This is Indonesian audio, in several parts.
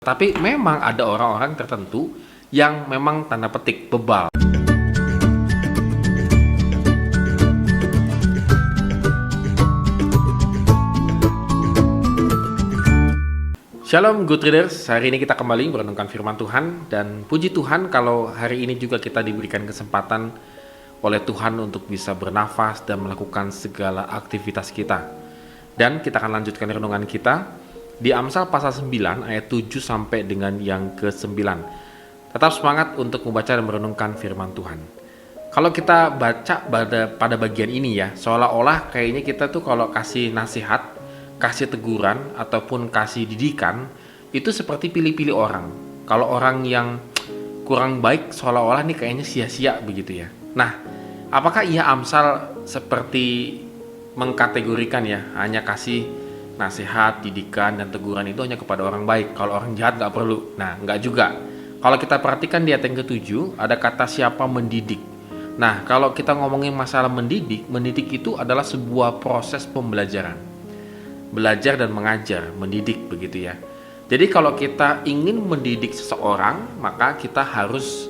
Tapi memang ada orang-orang tertentu yang memang tanda petik bebal. Shalom Good Readers, hari ini kita kembali merenungkan firman Tuhan. Dan puji Tuhan kalau hari ini juga kita diberikan kesempatan oleh Tuhan untuk bisa bernafas dan melakukan segala aktivitas kita. Dan kita akan lanjutkan renungan kita di Amsal pasal 9 ayat 7 sampai dengan yang ke-9. Tetap semangat untuk membaca dan merenungkan firman Tuhan. Kalau kita baca pada bagian ini ya, seolah-olah kayaknya kita tuh kalau kasih nasihat, kasih teguran ataupun kasih didikan itu seperti pilih-pilih orang. Kalau orang yang kurang baik seolah-olah nih kayaknya sia-sia begitu ya. Nah, apakah iya Amsal seperti mengkategorikan ya, hanya kasih nasihat, didikan, dan teguran itu hanya kepada orang baik. Kalau orang jahat nggak perlu. Nah, nggak juga. Kalau kita perhatikan di ayat yang ke-7, ada kata siapa mendidik. Nah, kalau kita ngomongin masalah mendidik itu adalah sebuah proses pembelajaran. Belajar dan mengajar, mendidik begitu ya. Jadi kalau kita ingin mendidik seseorang, maka kita harus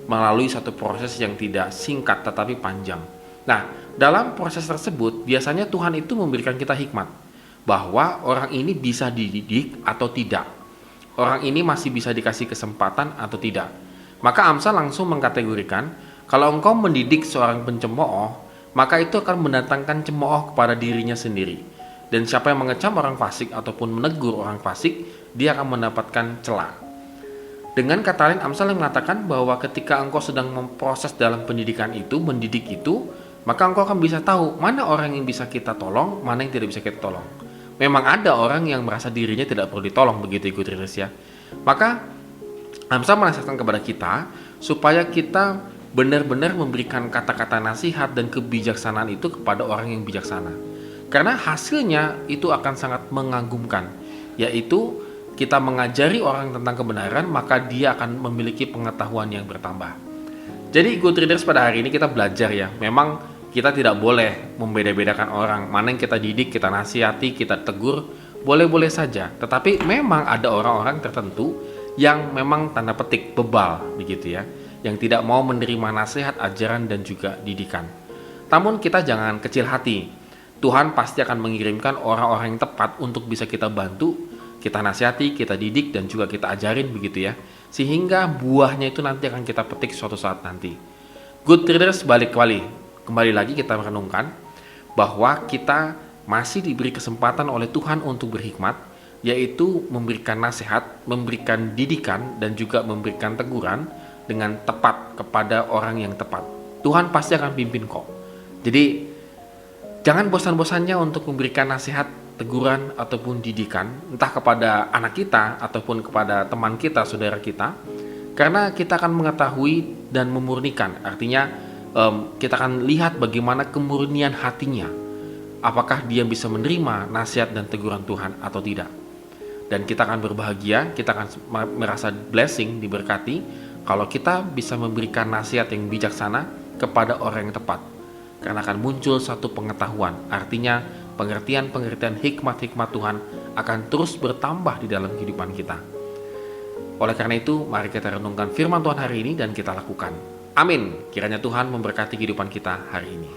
melalui satu proses yang tidak singkat tetapi panjang. Nah, dalam proses tersebut, biasanya Tuhan itu memberikan kita hikmat. Bahwa orang ini bisa dididik atau tidak. Orang ini masih bisa dikasih kesempatan atau tidak. Maka Amsal langsung mengkategorikan, kalau engkau mendidik seorang pencemooh, maka itu akan mendatangkan cemooh kepada dirinya sendiri. Dan siapa yang mengecam orang fasik ataupun menegur orang fasik, dia akan mendapatkan celah. Dengan kata lain, Amsal yang mengatakan bahwa ketika engkau sedang memproses dalam pendidikan itu, mendidik itu, maka engkau akan bisa tahu mana orang yang bisa kita tolong, mana yang tidak bisa kita tolong. Memang ada orang yang merasa dirinya tidak perlu ditolong, begitu ikut Readers ya. Maka Amsal menasihatkan kepada kita supaya kita benar-benar memberikan kata-kata nasihat dan kebijaksanaan itu kepada orang yang bijaksana. Karena hasilnya itu akan sangat mengagumkan, yaitu kita mengajari orang tentang kebenaran, maka dia akan memiliki pengetahuan yang bertambah. Jadi Good Readers, pada hari ini kita belajar ya, memang kita tidak boleh membeda-bedakan orang. Mana yang kita didik, kita nasihati, kita tegur, boleh-boleh saja. Tetapi memang ada orang-orang tertentu yang memang tanda petik bebal begitu ya, yang tidak mau menerima nasihat, ajaran dan juga didikan. Namun kita jangan kecil hati. Tuhan pasti akan mengirimkan orang-orang yang tepat untuk bisa kita bantu, kita nasihati, kita didik dan juga kita ajarin begitu ya. Sehingga buahnya itu nanti akan kita petik suatu saat nanti. Good Readers, kembali lagi kita merenungkan bahwa kita masih diberi kesempatan oleh Tuhan untuk berhikmat, yaitu memberikan nasihat, memberikan didikan, dan juga memberikan teguran dengan tepat kepada orang yang tepat. Tuhan pasti akan pimpin kok. Jadi jangan bosan-bosannya untuk memberikan nasihat, teguran, ataupun didikan, entah kepada anak kita ataupun kepada teman kita, saudara kita, karena kita akan mengetahui dan memurnikan. Artinya kita akan lihat bagaimana kemurnian hatinya, apakah dia bisa menerima nasihat dan teguran Tuhan atau tidak. Dan kita akan berbahagia, kita akan merasa blessing, diberkati kalau kita bisa memberikan nasihat yang bijaksana kepada orang yang tepat. Karena akan muncul satu pengetahuan, artinya pengertian-pengertian hikmat-hikmat Tuhan akan terus bertambah di dalam kehidupan kita. Oleh karena itu, mari kita renungkan firman Tuhan hari ini dan kita lakukan. Amin. Kiranya Tuhan memberkati kehidupan kita hari ini.